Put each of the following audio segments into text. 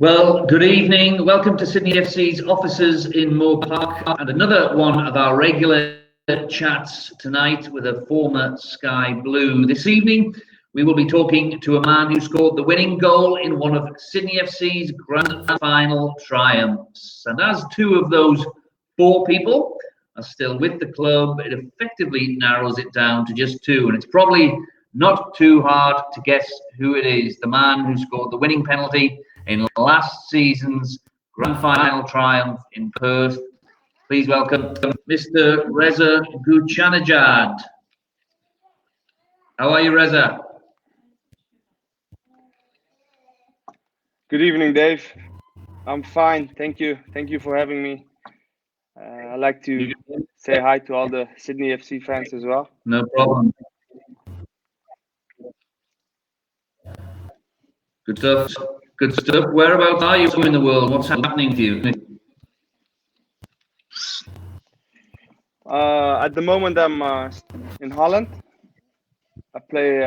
Well, good evening. Welcome to Sydney FC's offices in Moore Park, and another one of our regular chats tonight with a former Sky Blue. This evening, we will be talking to a man who scored the winning goal in one of Sydney FC's grand final triumphs. And as two of those four people are still with the club, it effectively narrows it down to just two. And it's probably not too hard to guess who it is. The man who scored the winning penalty in last season's grand final triumph in Perth. Please welcome Mr. Reza Ghoochannejhad. How are you, Reza? Good evening, Dave. I'm fine, thank you. Thank you for having me. I'd like to say hi to all the Sydney FC fans as well. No problem. Good stuff. Good stuff. Whereabouts are you in the world? What's happening to you? At the moment, I'm in Holland. I play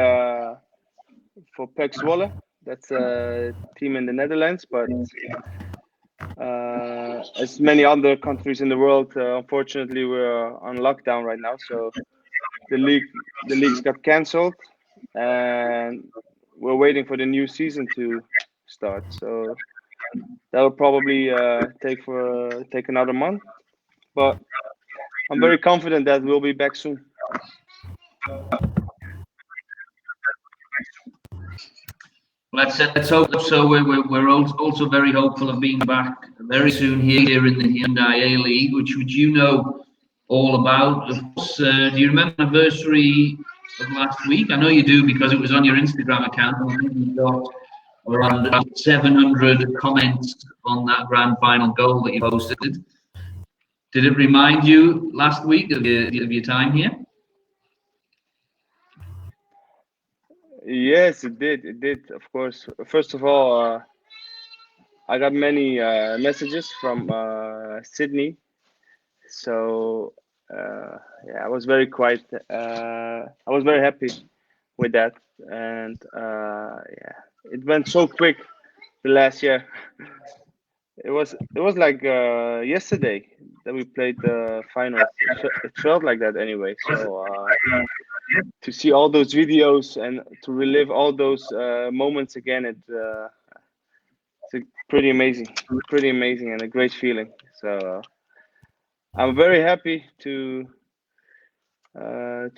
for PEC Zwolle. That's a team in the Netherlands, but as many other countries in the world, unfortunately, we're on lockdown right now. So the leagues got cancelled, and we're waiting for the new season to start. So that will probably take another month, but I'm very confident that we'll be back soon. Let's hope so. We're also very hopeful of being back very soon here in the Hyundai A-League, which you know all about. Of course, do you remember the anniversary of last week? I know you do because it was on your Instagram account. I think you got around 700 comments on that grand final goal that you posted. Did it remind you last week of your time here? Yes, it did. It did, of course. First of all, I got many messages from Sydney, so yeah, I was very I was very happy with that, and yeah, it went so quick the last year. It was like yesterday that we played the finals. It felt like that anyway. So to see all those videos and to relive all those moments again, it's pretty amazing, and a great feeling. So I'm very happy to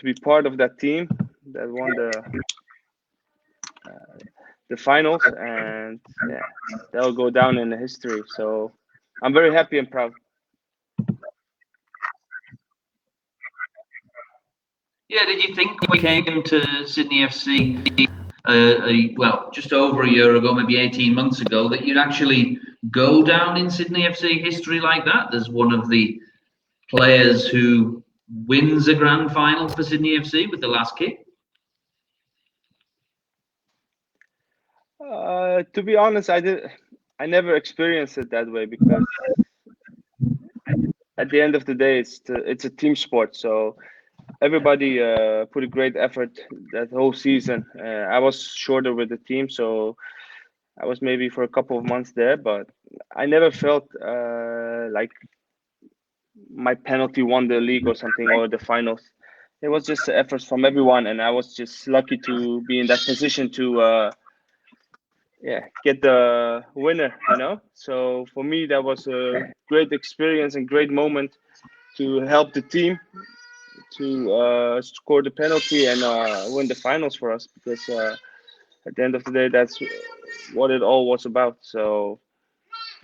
be part of that team that won the finals, and yeah, that'll go down in the history. So I'm very happy and proud. Yeah, did you think when we came to Sydney FC, well, just over a year ago, maybe 18 months ago, that you'd actually go down in Sydney FC history like that? There's one of the players who wins a grand final for Sydney FC with the last kick. To be honest, I never experienced it that way, because at the end of the day, it's a team sport. So everybody put a great effort that whole season. I was shorter with the team, so I was maybe for a couple of months there, but I never felt like my penalty won the league or something, or the finals. It was just efforts from everyone, and I was just lucky to be in that position to get the winner, you know. So for me, that was a great experience and great moment to help the team to score the penalty and win the finals for us, because at the end of the day, that's what it all was about. So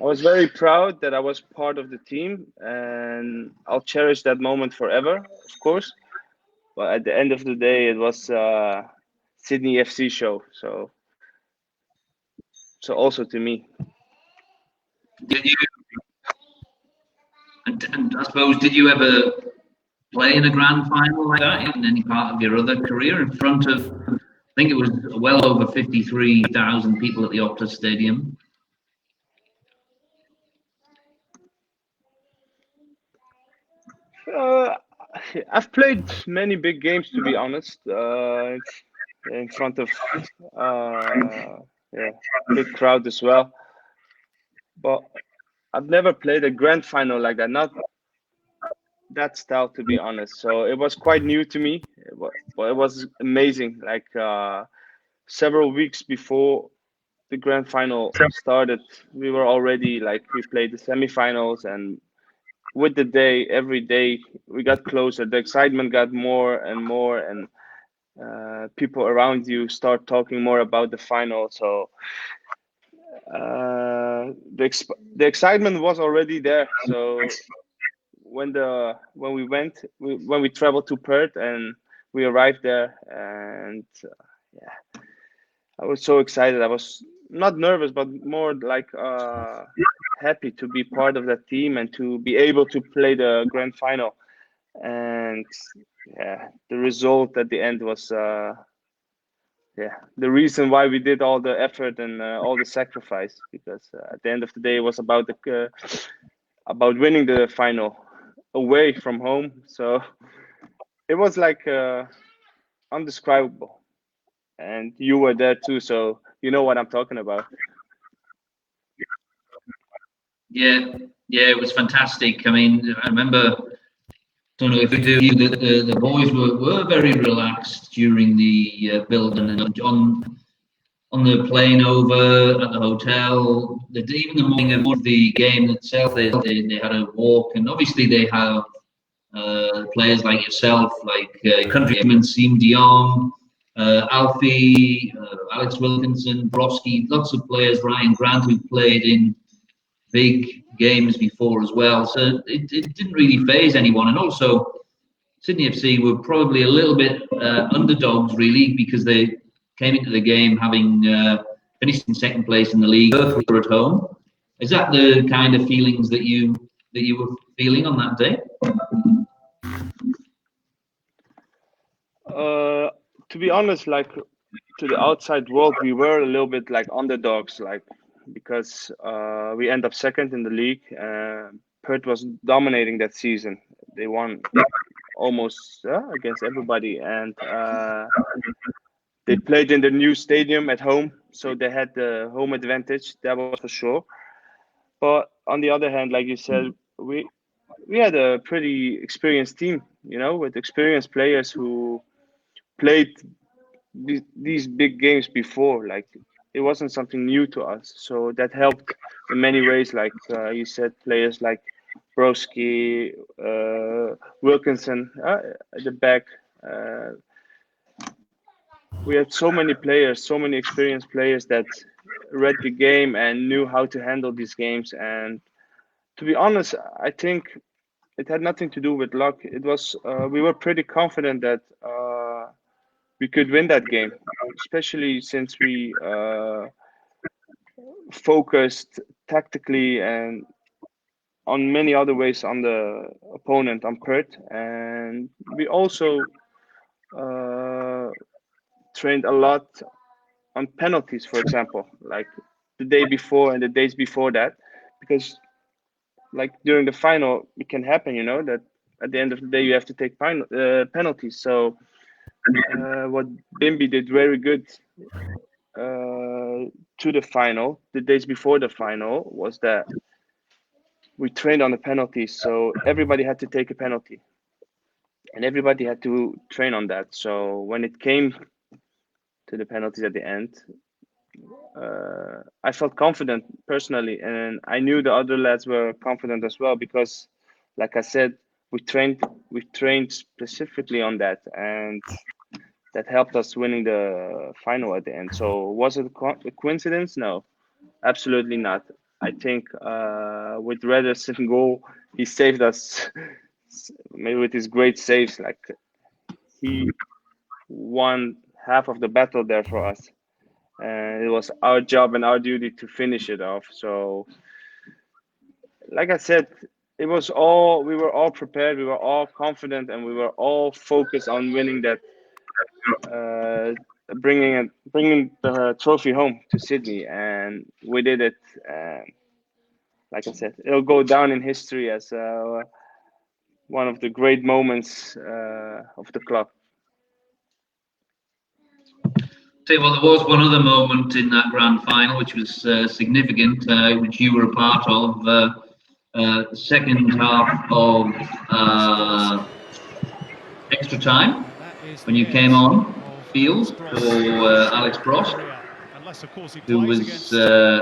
I was very proud that I was part of the team, and I'll cherish that moment forever, of course. But at the end of the day, it was Sydney FC show. So also to me. Did you? And I suppose, did you ever play in a grand final like that in any part of your other career in front of, I think it was well over 53,000 people at the Optus Stadium? I've played many big games, to be honest, in front of big crowd as well. but I've never played a grand final like that. Not that style, to be honest. So it was quite new to me. But it was amazing. Like several weeks before the grand final started, we were already like we played the semifinals, and with the day, every day we got closer. The excitement got more and more, and people around you start talking more about the final. So the excitement was already there. So when we traveled to Perth and we arrived there, and yeah, I was so excited. I was not nervous, but more like happy to be part of that team and to be able to play the grand final. And yeah, the result at the end was yeah, the reason why we did all the effort and all the sacrifice, because at the end of the day it was about winning the final away from home. So it was like undescribable, and you were there too, so you know what I'm talking about. Yeah, yeah, it was fantastic. I mean, I remember. Don't know if you do. The boys were very relaxed during the build and on the plane over at the hotel. Even the morning of the game itself, they had a walk, and obviously they have players like yourself, like countrymen, Seam Dion, Alfie, Alex Wilkinson, Brosque, lots of players, Ryan Grant, who played in big games before as well. So it didn't really phase anyone. And also, Sydney FC were probably a little bit underdogs, really, because they came into the game having finished in second place in the league. Both were at home. Is that the kind of feelings that you were feeling on that day? To be honest, like to the outside world, we were a little bit like underdogs, like because we end up second in the league. Perth was dominating that season. They won almost against everybody, and they played in the new stadium at home, so they had the home advantage. That was for sure. But on the other hand, like you said, we had a pretty experienced team, you know, with experienced players who played these big games before. Like it wasn't something new to us, so that helped in many ways. Like you said, players like Brosque, Wilkinson at the back. We had so many players, so many experienced players that read the game and knew how to handle these games. And to be honest, I think it had nothing to do with luck. It was we were pretty confident that we could win that game, especially since we focused tactically and on many other ways on the opponent, on Perth, and we also uh, trained a lot on penalties, for example, like the day before and the days before that, because like during the final, it can happen, you know, that at the end of the day you have to take penalties. So what Bimby did very good to the final, the days before the final, was that we trained on the penalties. So everybody had to take a penalty, and everybody had to train on that. So when it came to the penalties at the end, I felt confident personally, and I knew the other lads were confident as well because, like I said, we trained specifically on that, and that helped us winning the final at the end. So was it a coincidence? No, absolutely not. I think with Redis in goal, he saved us. Maybe with his great saves, like he won half of the battle there for us, and it was our job and our duty to finish it off. So, like I said, it was all we were all prepared, we were all confident, and we were all focused on winning that, bringing the trophy home to Sydney, and we did it. And like I said, it'll go down in history as one of the great moments of the club. Say, well, there was one other moment in that grand final which was significant, which you were a part of. The second half of extra time, when you came on field for Alex Brosque, who was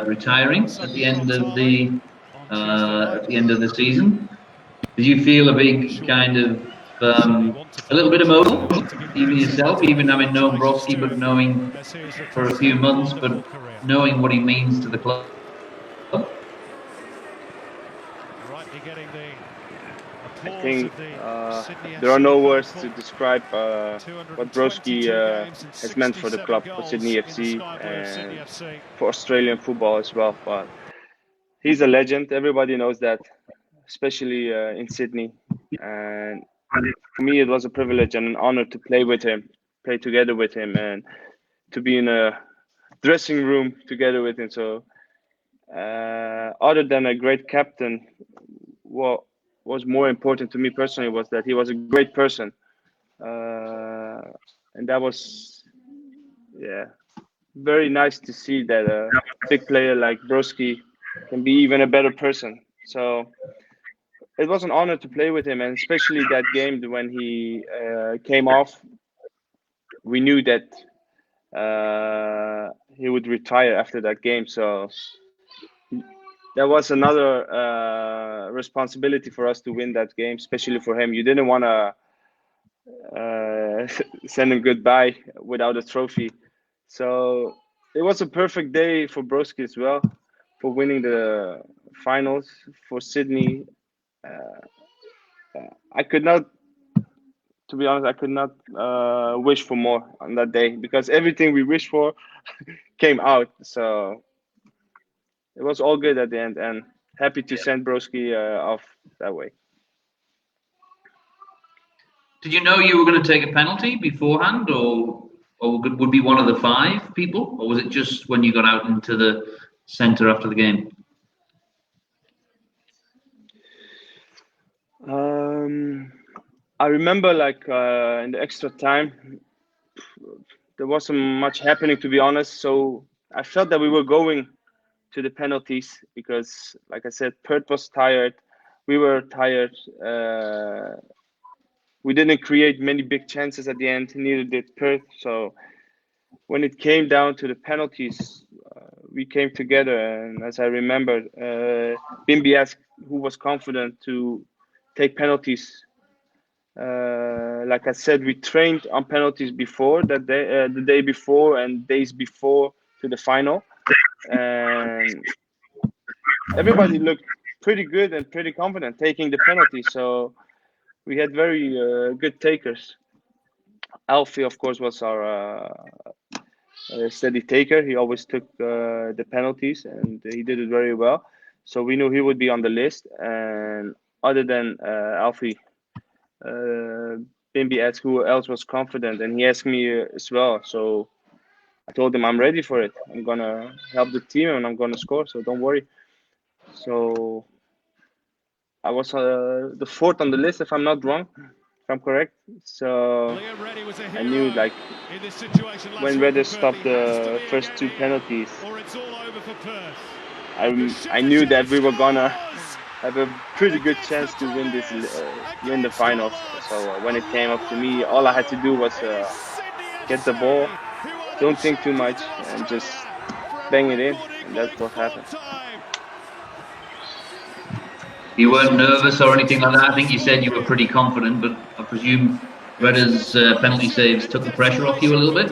retiring at the end of the season. Did you feel a big kind of a little bit emotional, even yourself, even having known Brosque, but knowing for a few months, but knowing what he means to the club? I think there are no words to describe what Brosque has meant for the club, for Sydney FC, and for Australian football as well. But he's a legend. Everybody knows that, especially in Sydney. And for me, it was a privilege and an honor to play with him, play together with him, and to be in a dressing room together with him. So, other than a great captain, what was more important to me personally was that he was a great person, and that was, yeah, very nice to see that a big player like Brosque can be even a better person. So it was an honor to play with him, and especially that game when he came off. We knew that he would retire after that game, so that was another responsibility for us to win that game, especially for him. You didn't want to send him goodbye without a trophy. So it was a perfect day for Brosque as well, for winning the finals for Sydney. I could not, to be honest, I could not wish for more on that day, because everything we wished for came out. So it was all good at the end, and happy to send Brosque off that way. Did you know you were going to take a penalty beforehand, or would be one of the 5 people, or was it just when you got out into the centre after the game? I remember, like, in the extra time, there wasn't much happening, to be honest. So I felt that we were going to the penalties because, like I said, Perth was tired. We were tired. We didn't create many big chances at the end, neither did Perth. So when it came down to the penalties, we came together. And as I remember, Bimby asked who was confident to take penalties. Like I said, we trained on penalties before that day, the day before and days before to the final, and everybody looked pretty good and pretty confident taking the penalty. So we had very good takers. Alfie, of course, was our steady taker. He always took the penalties, and he did it very well. So we knew he would be on the list. And other than Alfie, Bimby asked who else was confident, and he asked me as well. So I told him I'm ready for it. I'm gonna help the team and I'm gonna score. So don't worry. So I was the 4th on the list, if I'm not wrong, if I'm correct. So I knew, like, when Reza stopped the first 2 penalties, I knew that we were gonna have a pretty good chance to win win the finals. So when it came up to me, all I had to do was get the ball, don't think too much, and just bang it in, and that's what happened. You weren't nervous or anything like that? I think you said you were pretty confident, but I presume Reda's penalty saves took the pressure off you a little bit?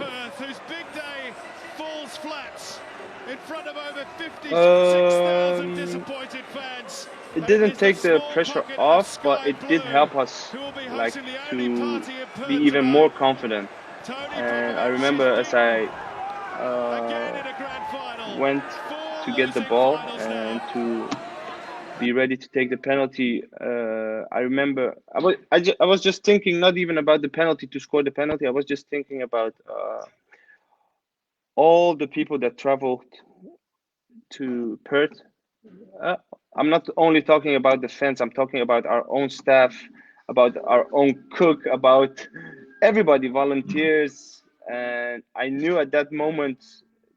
It didn't take the pressure off, but it did help us, like, to be even more confident. And I remember as I went to get the ball and to be ready to take the penalty, I remember I was just thinking not even about the penalty to score the penalty. I was just thinking about all the people that traveled to Perth. I'm not only talking about the fans, I'm talking about our own staff, about our own cook, about everybody, volunteers, and I knew at that moment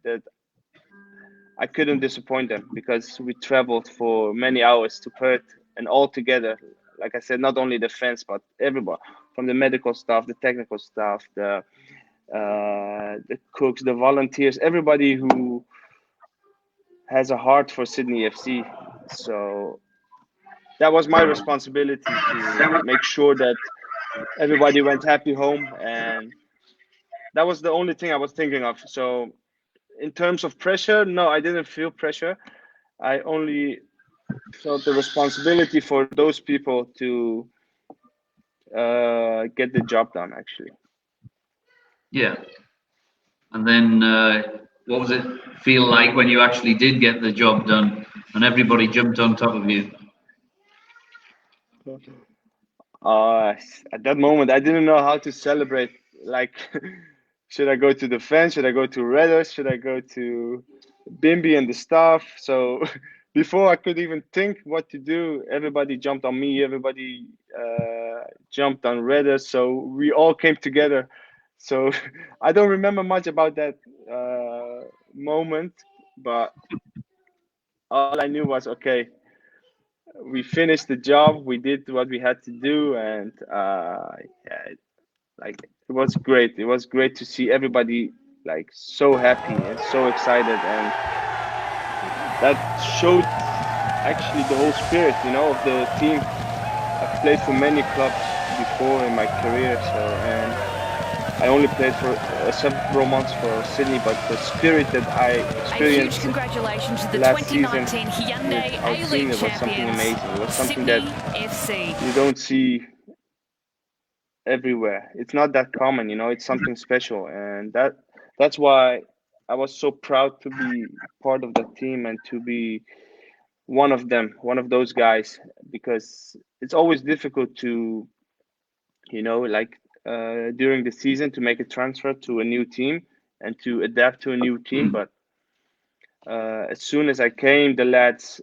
that I couldn't disappoint them because we traveled for many hours to Perth, and all together, like I said, not only the fans but everyone, from the medical staff, the technical staff, the cooks, the volunteers, everybody who has a heart for Sydney FC. So that was my responsibility to make sure that everybody went happy home, and that was the only thing I was thinking of. So in terms of pressure, no, I didn't feel pressure. I only felt the responsibility for those people to get the job done, actually. Yeah. And then what was it feel like when you actually did get the job done and everybody jumped on top of you? At that moment, I didn't know how to celebrate. Like, should I go to the fans? Should I go to Redders? Should I go to Bimby and the staff? So before I could even think what to do, everybody jumped on me. Everybody jumped on Redders. So we all came together. So I don't remember much about that moment, but all I knew was, okay, we finished the job, we did what we had to do, and yeah, like it was great. It was great to see everybody like so happy and so excited, and that showed actually the whole spirit, of the team. I've played for many clubs before in my career, so and I only played for several months for Sydney, but the spirit that I experienced congratulations to the last 2019 season Hyundai with our team, A-League it was something champions, amazing. It was something Sydney that FC. you don't see everywhere. It's not that common, it's something special, and that's why I was so proud to be part of that team and to be one of them, one of those guys, because it's always difficult to, like during the season to make a transfer to a new team and to adapt to a new team. But as soon as I came, the lads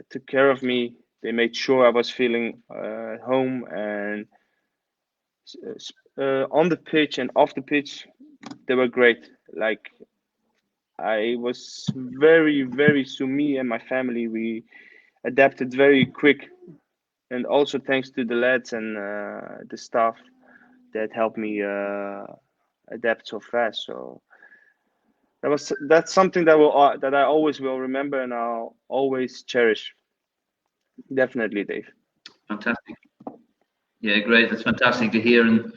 took care of me. They made sure I was feeling home, and on the pitch and off the pitch, they were great. Like I was very, very, so me and my family, we adapted very quick, and also thanks to the lads and the staff that helped me adapt so fast. So that's something that I always will remember and I'll always cherish. Definitely, Dave. Fantastic. Yeah, great. That's fantastic to hear. And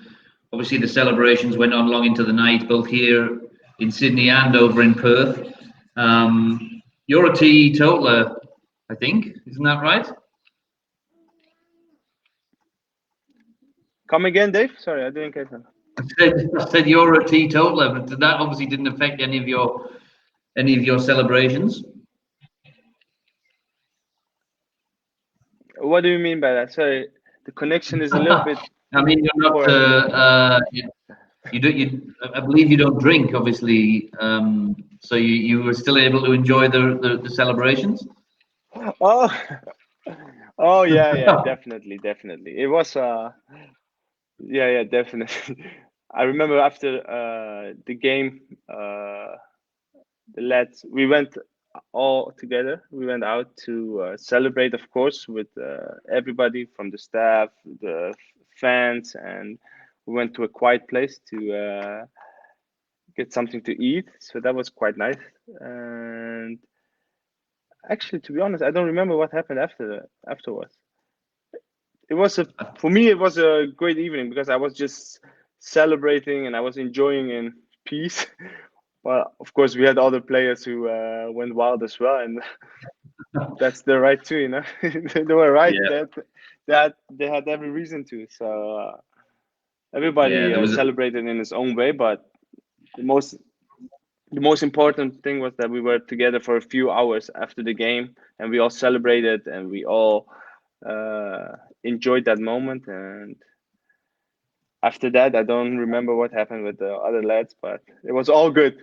obviously the celebrations went on long into the night, both here in Sydney and over in Perth. You're a teetotaler, I think. Isn't that right? Come again, Dave? Sorry, I didn't catch that. I said you're a teetotaler, but that obviously didn't affect any of your celebrations. What do you mean by that? Sorry, the connection is a little bit. I mean, you're not. I believe you don't drink, obviously. So you were still able to enjoy the celebrations. Oh yeah, definitely. It was yeah, definitely. I remember after the game, the lads, we went all together. We went out to celebrate, of course, with everybody from the staff, the fans, and we went to a quiet place to get something to eat. So that was quite nice. And actually, to be honest, I don't remember what happened afterwards. It was for me, it was a great evening because I was just celebrating and I was enjoying in peace. Well, of course, we had other players who went wild as well, and that's their right too. They were right that they had every reason to. So everybody celebrated in his own way, but the most important thing was that we were together for a few hours after the game, and we all celebrated and we all enjoyed that moment. And after that, I don't remember what happened with the other lads, but it was all good.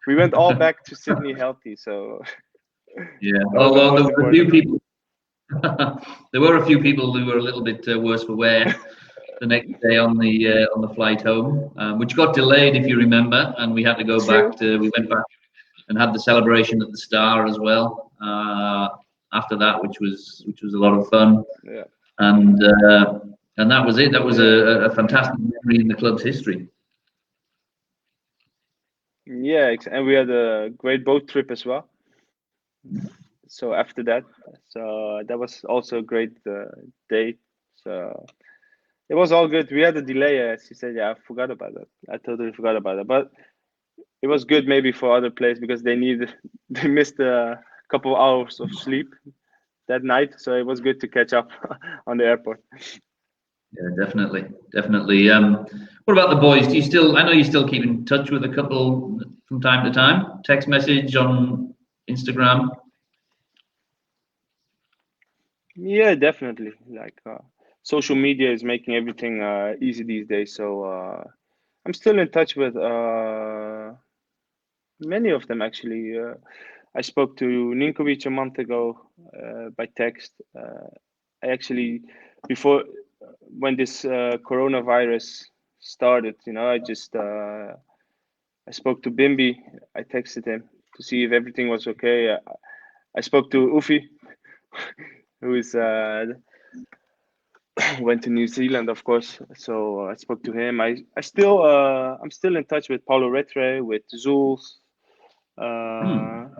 We went all back to Sydney healthy. So yeah, although there were a few people. There were a few people who were a little bit worse for wear. the next day on the flight home, which got delayed, if you remember, and we had to go back to. We went back and had the celebration at the Star as well. After that, which was a lot of fun. Yeah. And that was it. That was a fantastic memory in the club's history. Yeah, and we had a great boat trip as well. So after that, so that was also a great day. So it was all good. We had a delay, as you said. Yeah, I forgot about that. I totally forgot about that. But it was good maybe for other players because they missed a couple of hours of sleep that night. So it was good to catch up on the airport. Yeah, definitely. What about the boys? I know you still keep in touch with a couple from time to time? Text message on Instagram? Yeah, definitely. Like social media is making everything easy these days. So I'm still in touch with many of them actually. I spoke to Ninkovic a month ago by text. I actually, before when this coronavirus started, I spoke to Bimby. I texted him to see if everything was okay. I spoke to Ufi, who is went to New Zealand, of course. So I spoke to him. I'm still in touch with Paulo Retre, with Zuls,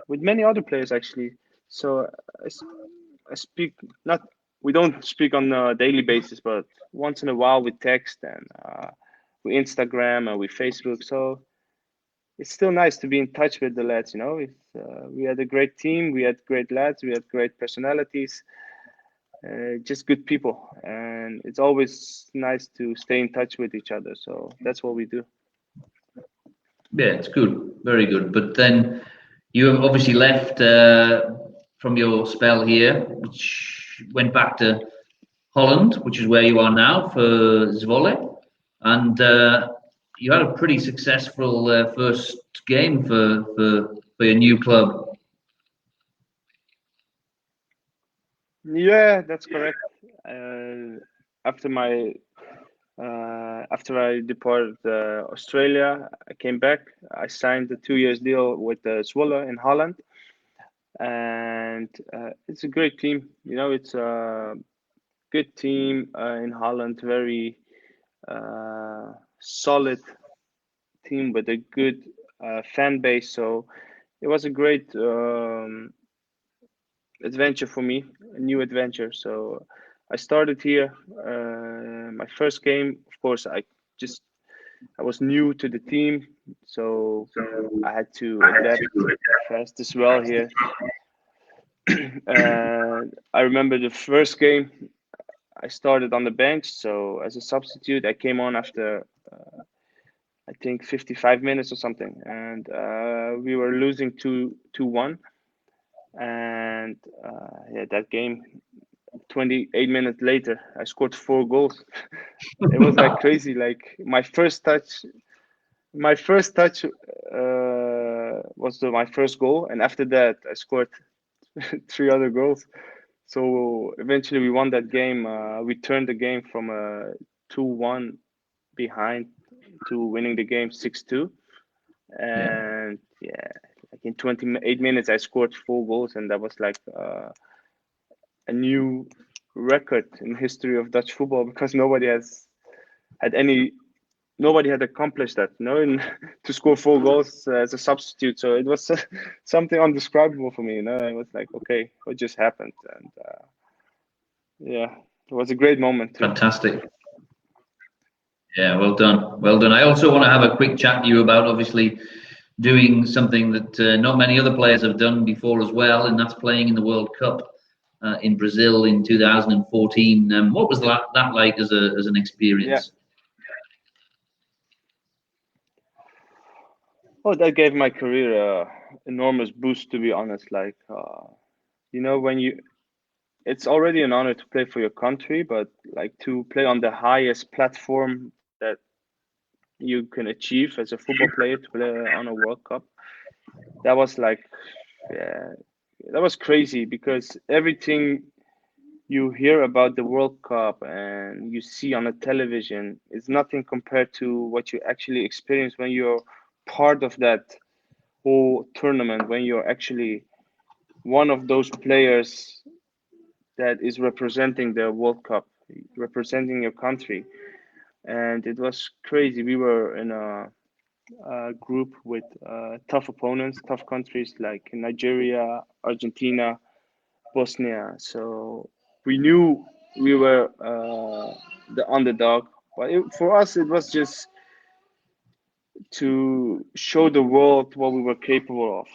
with many other players actually. So I speak not. We don't speak on a daily basis, but once in a while we text and we Instagram and we Facebook. So it's still nice to be in touch with the lads. We had a great team. We had great lads. We had great personalities. Just good people, and it's always nice to stay in touch with each other. So that's what we do. Yeah, it's good, very good. But then you have obviously left from your spell here, which went back to Holland, which is where you are now for Zwolle, and you had a pretty successful first game for your new club. Yeah, that's correct. After I departed Australia, I came back. I signed a 2 year deal with Zwolle in Holland, and it's a great team. It's a good team in Holland, very solid team with a good fan base. So it was a great adventure for me, a new adventure. So I started here. My first game, of course, I was new to the team, so I had to adapt fast as well here. I remember the first game, I started on the bench, so as a substitute, I came on after I think 55 minutes or something, and we were losing 2-1, and that game, 28 minutes later, I scored 4 goals. It was like crazy. Like my first touch was my first goal, and after that I scored 3 other goals. So eventually we won that game. We turned the game from a 2-1 behind to winning the game 6-2. And like in 28 minutes I scored 4 goals, and that was like a new record in the history of Dutch football, because nobody had accomplished that, to score 4 goals as a substitute. So it was something indescribable for me. I was like, okay, what just happened? And it was a great moment too. Fantastic. Yeah, well done. Well done. I also want to have a quick chat to you about obviously doing something that not many other players have done before as well, and that's playing in the World Cup in Brazil in 2014. What was that like as an experience? Oh, that gave my career enormous boost, to be honest. Like, it's already an honor to play for your country, but like to play on the highest platform that you can achieve as a football player, to play on a World Cup, that was like, that was crazy, because everything you hear about the World Cup and you see on a television is nothing compared to what you actually experience when you're part of that whole tournament, when you're actually one of those players that is representing the World Cup, representing your country. And it was crazy. We were in a group with tough opponents, tough countries like Nigeria, Argentina, Bosnia. So we knew we were the underdog, but for us it was just to show the world what we were capable of.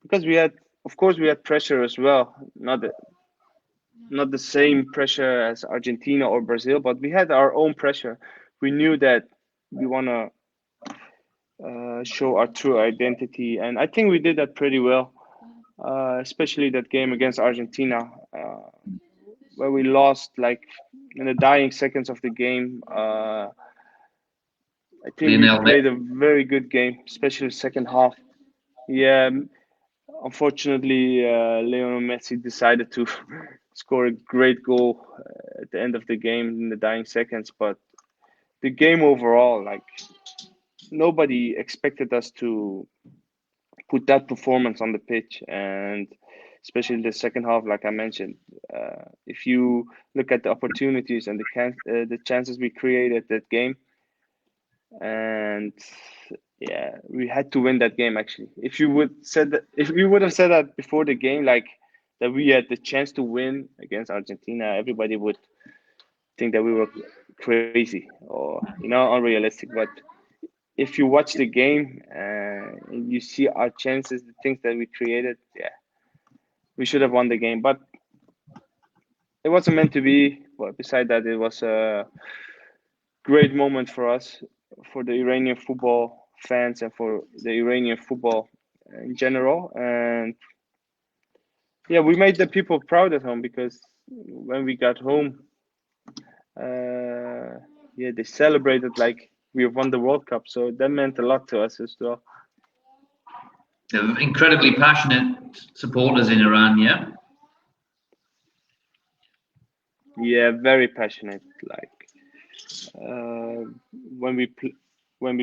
Because we had, of course, we had pressure as well. Not the same pressure as Argentina or Brazil, but we had our own pressure. We knew that we want to show our true identity, and I think we did that pretty well. Especially that game against Argentina, where we lost like in the dying seconds of the game. I think we played a very good game, especially the second half. Yeah, unfortunately, Lionel Messi decided to score a great goal at the end of the game in the dying seconds. But the game overall, like nobody expected us to put that performance on the pitch, and especially the second half, like I mentioned. If you look at the opportunities and the chances we created that game, and yeah, we had to win that game actually. If you would have said that before the game, like that we had the chance to win against Argentina, everybody would think that we were crazy or unrealistic. But if you watch the game and you see our chances, the things that we created, yeah, we should have won the game. But it wasn't meant to be. But beside that, it was a great moment for us, for the Iranian football fans, and for the Iranian football in general. And yeah, we made the people proud at home, because when we got home, yeah, they celebrated like we have won the World Cup. So that meant a lot to us as well. Incredibly passionate supporters in Iran, yeah? Yeah, very passionate. Like when we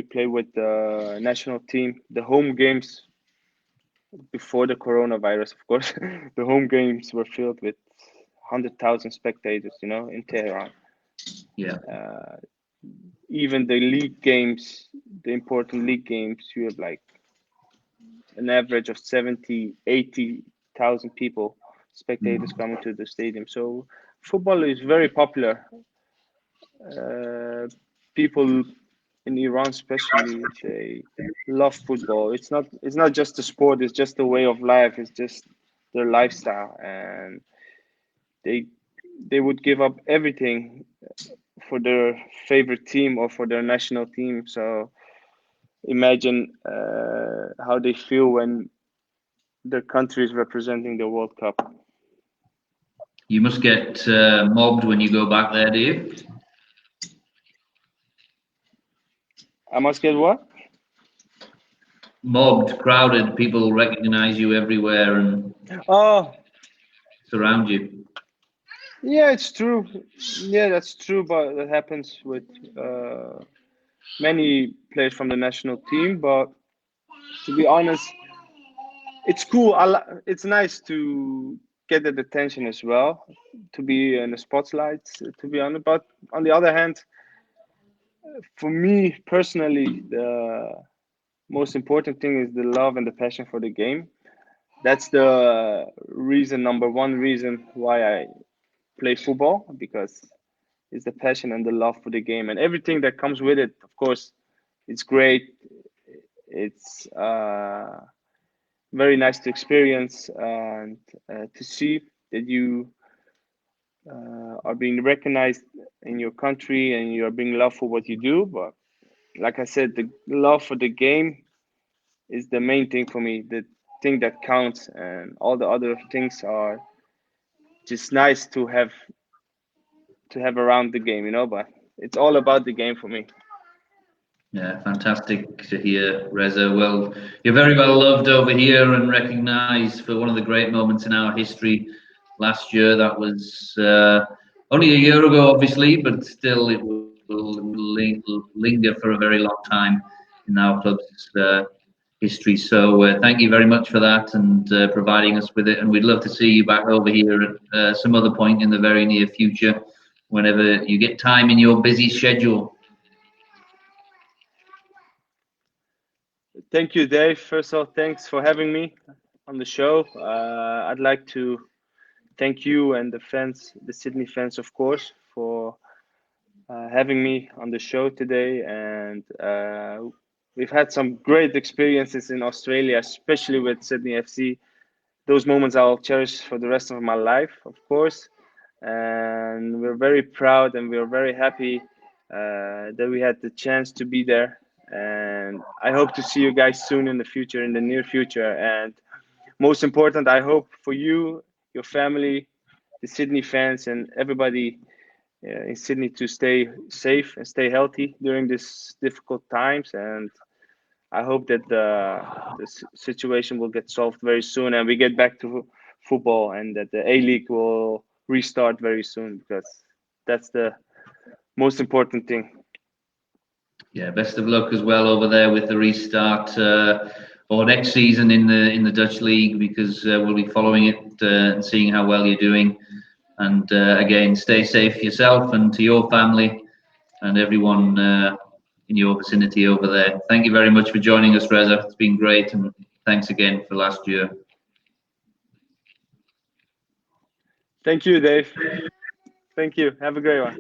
play with the national team, the home games before the coronavirus, of course, the home games were filled with 100,000 spectators. In Tehran. Yeah. Even the league games, the important league games, you have like an average of 70, 80,000 people, spectators coming to the stadium. So football is very popular. People in Iran, especially, they love football. It's not just a sport. It's just a way of life. It's just their lifestyle, and they would give up everything for their favorite team or for their national team. So imagine how they feel when their country is representing the World Cup. You must get mobbed when you go back there, do you? I must get what? Mobbed, crowded, people recognize you everywhere and surround you. Yeah, it's true. Yeah, that's true, but that happens with many players from the national team. But to be honest, it's cool. It's nice to get that attention as well, to be in the spotlight, to be honest. But on the other hand, for me personally, the most important thing is the love and the passion for the game. That's the number one reason why I play football, because it's the passion and the love for the game and everything that comes with it. Of course, it's great. It's very nice to experience and to see that you are being recognized in your country and you are being loved for what you do. But like I said, the love for the game is the main thing for me, the thing that counts, and all the other things are just nice to have around the game, but it's all about the game for me. Yeah, fantastic to hear, Reza. Well, you're very well loved over here and recognised for one of the great moments in our history, last year. That was only a year ago, obviously, but still it will linger for a very long time in our club's history. So thank you very much for that and providing us with it. And we'd love to see you back over here at some other point in the very near future, whenever you get time in your busy schedule. Thank you, Dave. First of all, thanks for having me on the show. I'd like to thank you and the fans, the Sydney fans, of course, for having me on the show today. And we've had some great experiences in Australia, especially with Sydney FC. Those moments I'll cherish for the rest of my life, of course. And we're very proud and we're very happy that we had the chance to be there. And I hope to see you guys soon in the future, in the near future. And most important, I hope for you, your family, the Sydney fans, and everybody in Sydney to stay safe and stay healthy during these difficult times. And I hope that the situation will get solved very soon and we get back to football and that the A-League will restart very soon, because that's the most important thing. Yeah, best of luck as well over there with the restart or next season in the Dutch league, because we'll be following it and seeing how well you're doing. And again, stay safe yourself and to your family and everyone in your vicinity over there. Thank you very much for joining us, Reza. It's been great, and thanks again for last year. Thank you, Dave. Thank you. Have a great one.